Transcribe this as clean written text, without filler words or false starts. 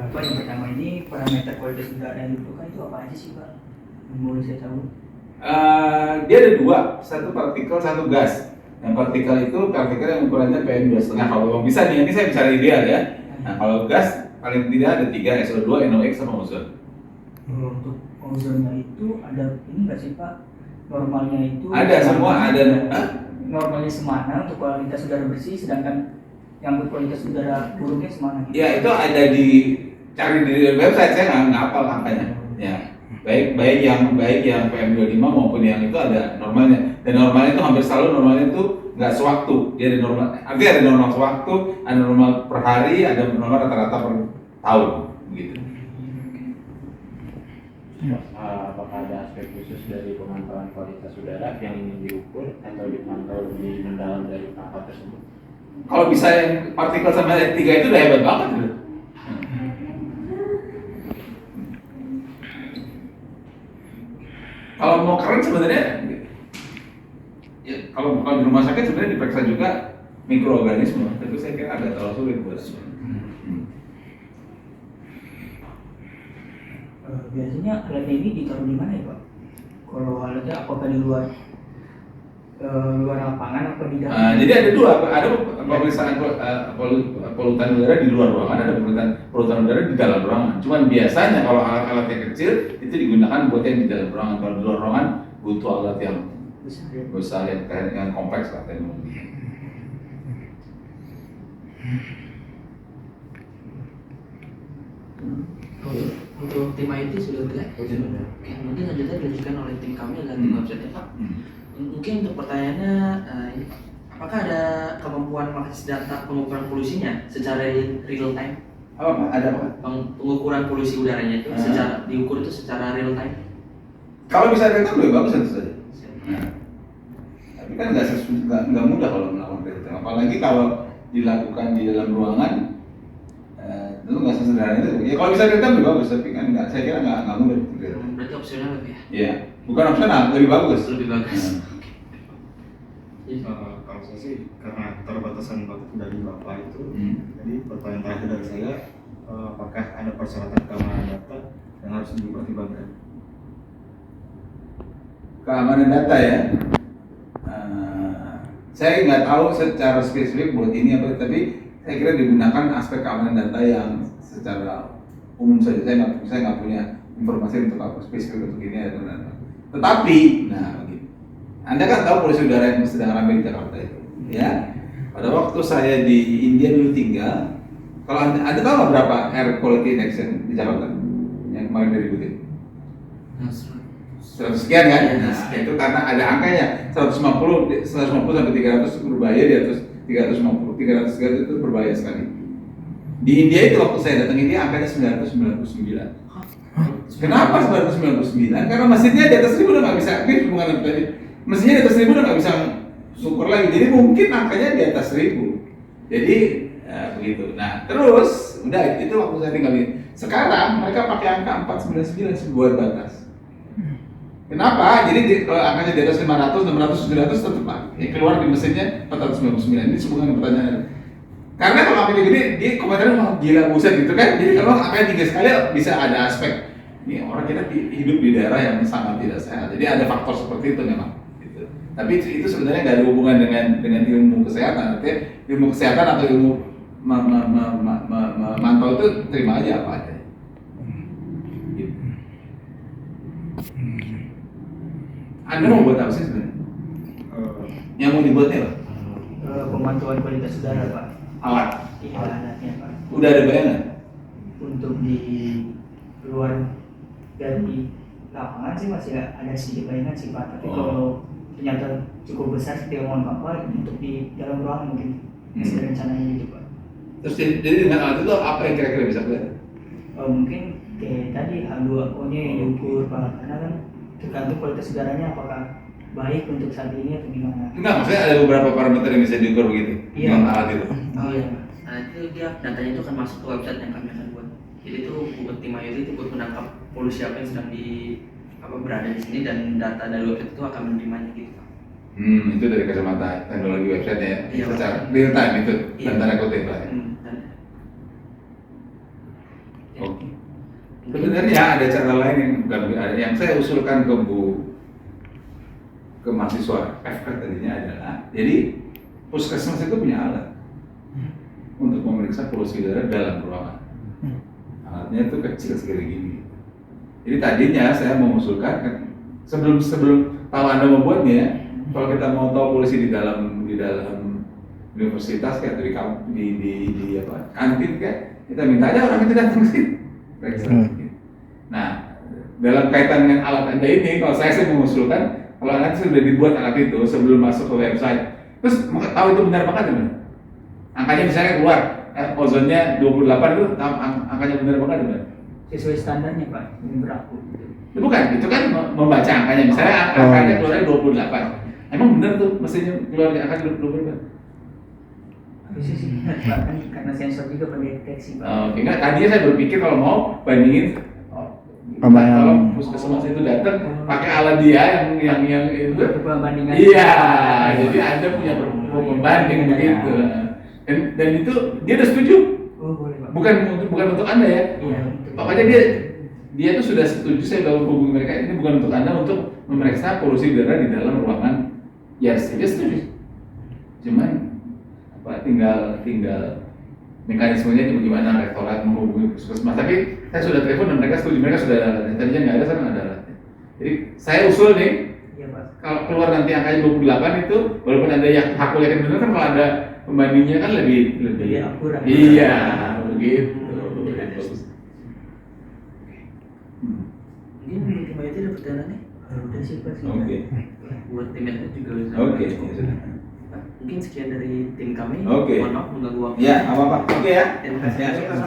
Pak, yang pertama ini parameter kualitas udara yang dibutuhkan itu apa aja sih Pak? Yang boleh saya tahu? Dia ada dua, satu partikel, satu gas. Yang partikel itu partikel yang ukurannya PM2,5. Kalau memang bisa nih, ini saya bicara ideal ya. Nah, kalau gas paling tidak ada 3, SO2, NOx sama ozon. Untuk ozonnya itu ada ini nggak sih Pak? Normalnya itu Ada semua ada. Normalnya semana untuk kualitas udara bersih, sedangkan yang kualitas udara buruknya semana gitu. Ya itu ada di cari di website, saya nggak hafal angkanya. Ya, baik yang PM25 maupun yang itu ada normalnya. Dan normalnya itu hampir selalu normalnya itu nggak sewaktu. Dia ada normal, artinya ada normal sewaktu, ada normal per hari, ada normal rata-rata per tahun, gitu. Apakah ada aspek khusus dari pemantauan kualitas udara yang ingin diukur atau dipantau lebih mendalam dari tahap tersebut? Kalau bisa yang partikel sama yang 3 itu udah hebat banget gitu. Kalau mau keren sebenarnya, ya, kalau bukan di rumah sakit sebenarnya diperiksa juga mikroorganisme, tapi saya kira agak terlalu sulit buat Biasanya alatnya ini ditaruh di mana ya Pak? Kalau alatnya apakah di luar lapangan atau di dalam? Jadi ada dua, ada pemeriksaan polutan udara di luar ruangan, ada polutan udara di dalam ruangan. Cuman biasanya kalau alat-alat yang kecil itu digunakan buat yang di dalam ruangan. Kalau di luar ruangan butuh alat yang besar yang kompleks lah teknologi. Untuk tim IT sudah benar? Sudah. Oke, mungkin selanjutnya dilanjutkan oleh tim kami adalah tim website Pak. Mungkin untuk pertanyaannya, ini Pak, apakah ada kemampuan mengakses data pengukuran polusinya secara real time? Apa Pak? Ada apa? Pengukuran polusi udaranya itu secara diukur itu secara real time? Kalau bisa real time lebih bagus tentu saja. Nah, tapi kan nggak mudah kalau melakukan real time. Apalagi kalau dilakukan di dalam ruangan, itu nggak sesederhana itu. Ya kalau bisa real time lebih bagus, tapi kan nggak, saya kira nggak mudah. Berarti opsional lebih ya? Iya, bukan opsional, lebih bagus. Lebih bagus. Kalau saya sih karena keterbatasan waktu dari Bapak itu, jadi pertanyaan terakhir dari saya, apakah ada persyaratan keamanan data yang harus dipertimbangkan? Keamanan data ya. Saya nggak tahu secara spesifik buat ini apa, tapi saya kira digunakan aspek keamanan data yang secara umum saja. Saya nggak punya informasi untuk apa spesifik untuk ini atau apa. Tetapi, nah begini, Anda kan tahu polusi udara yang sedang ramai di Jakarta itu, ya. Pada waktu saya di India dulu tinggal, kalau Anda tahu nggak berapa air quality index di Jakarta yang kemarin diributin? 100 sekian kan? Nah, itu karena ada angkanya 150 sampai 300 berbahaya, di atas 300 itu berbahaya sekali. Di India itu waktu saya datang India angkanya 999. Kenapa 999? Karena mesinnya di atas 1000 udah nggak bisa aktif hubungan tadi. Mesinnya di atas 1000 udah nggak bisa syukur lagi. Jadi mungkin angkanya di atas 1000. Jadi begitu. Nah terus udah itu waktu saya tinggal di. Sekarang mereka pakai angka 499 sebuah batas. Kenapa? Jadi kalau angkanya di atas 500, 600, 700 tetap keluar di mesinnya 499. Ini sebuah pertanyaan. Karena kalau angkanya gede, dia komentarnya wah gila buset gitu kan. Jadi kalau angkanya tinggi sekali bisa ada aspek ini orang kita hidup di daerah yang sangat tidak sehat. Jadi ada faktor seperti itu memang. Gitu. Tapi itu sebenarnya nggak ada hubungan dengan ilmu kesehatan. Artinya ilmu kesehatan atau ilmu memantau itu terima aja apa aja. Gitu. Anda mau buat apa sih sebenarnya? Yang mau dibuatnya apa? Pemantauan kualitas udara Pak. Alat. Iya alatnya Pak. Udah ada bayangan? Untuk di luar dari lapangan sih masih ada sedikit bayangan sih Pak. Tapi kalau ternyata cukup besar seperti yang Bapak untuk di dalam ruangan mungkin masih ada rencananya gitu Pak. Terus jadi dengan alat itu apa yang kira-kira bisa kelihatan? Mungkin kayak tadi H2O-nya yang diukur Pak. Karena kan tergantung kualitas udaranya apakah baik untuk saat ini atau gimana? Enggak, maksudnya ada beberapa parameter yang bisa diukur begitu dengan alat itu. Oh iya. Nah itu dia datanya itu akan masuk ke website yang kami akan buat. Jadi itu buat tim IT itu buat menangkap polusi apa yang sedang berada di sini, dan data dari website itu akan menerimanya gitu Pak. Itu dari kacamata teknologi website ya, Iya, secara real time itu, iya. dan tanda kutip lah. Dan Sebenarnya ada cara lain yang bukan yang saya usulkan ke mahasiswa FK tadinya adalah, jadi puskesmas itu punya alat untuk memeriksa polusi udara dalam ruangan. Alatnya itu kecil segini gini. Jadi tadinya saya mengusulkan sebelum tahu Anda membuatnya, kalau kita mau tahu polusi di dalam universitas kayak di apa kantin kayak, kita minta aja orang itu datang sih. Nah, dalam kaitan dengan alat Anda ini, kalau saya mengusulkan kalau Anda sudah dibuat alat itu sebelum masuk ke website, terus mau tahu itu benar apa enggak? Angkanya misalnya keluar, ozonnya 28 itu angkanya benar apa enggak? Sesuai standarnya Pak, ini berlaku. Ya, bukan, itu kan membaca angkanya, misalnya angkanya keluarnya 28. Emang benar tuh mestinya keluarnya angka 28? Harusnya sih Pak, kan karena sensor juga pendeteksi Pak. Oke, enggak, tadinya saya berpikir kalau mau bandingin kalau puskesmas itu datang pakai alat dia yang itu Perbandingan. iya, jadi Anda punya pembanding begitu. Dan itu dia udah setuju. Oh, boleh Pak. Bukan untuk Anda ya. Iya. Pokoknya dia tuh sudah setuju, saya kalau hubungi mereka, ini bukan untuk Anda untuk memeriksa polusi udara di dalam ruangan. Yes, dia setuju. Cuman tinggal mekanismenya itu bagaimana rektorat menghubungi puskesmas. Tapi saya sudah telepon dan mereka setuju, mereka sudah ada alatnya. Tadinya nggak ada, sekarang ada alatnya. Jadi saya usul nih, Iya Pak. kalau keluar nanti angkanya 28 itu, walaupun ada yang aku yakin benar kan, kalau ada pembandingnya kan lebih akurat. iya begitu. Bagus. Mungkin tim IT ada pertanyaan nih. Udah sih Pak. Oke. Buat tim itu juga bisa. Oke, ya sudah. Mungkin sekian dari tim kami. Oke. Mohon maaf mengganggu waktu. Ya, apa-apa. Oke ya. Terima kasih. Ya, sukses.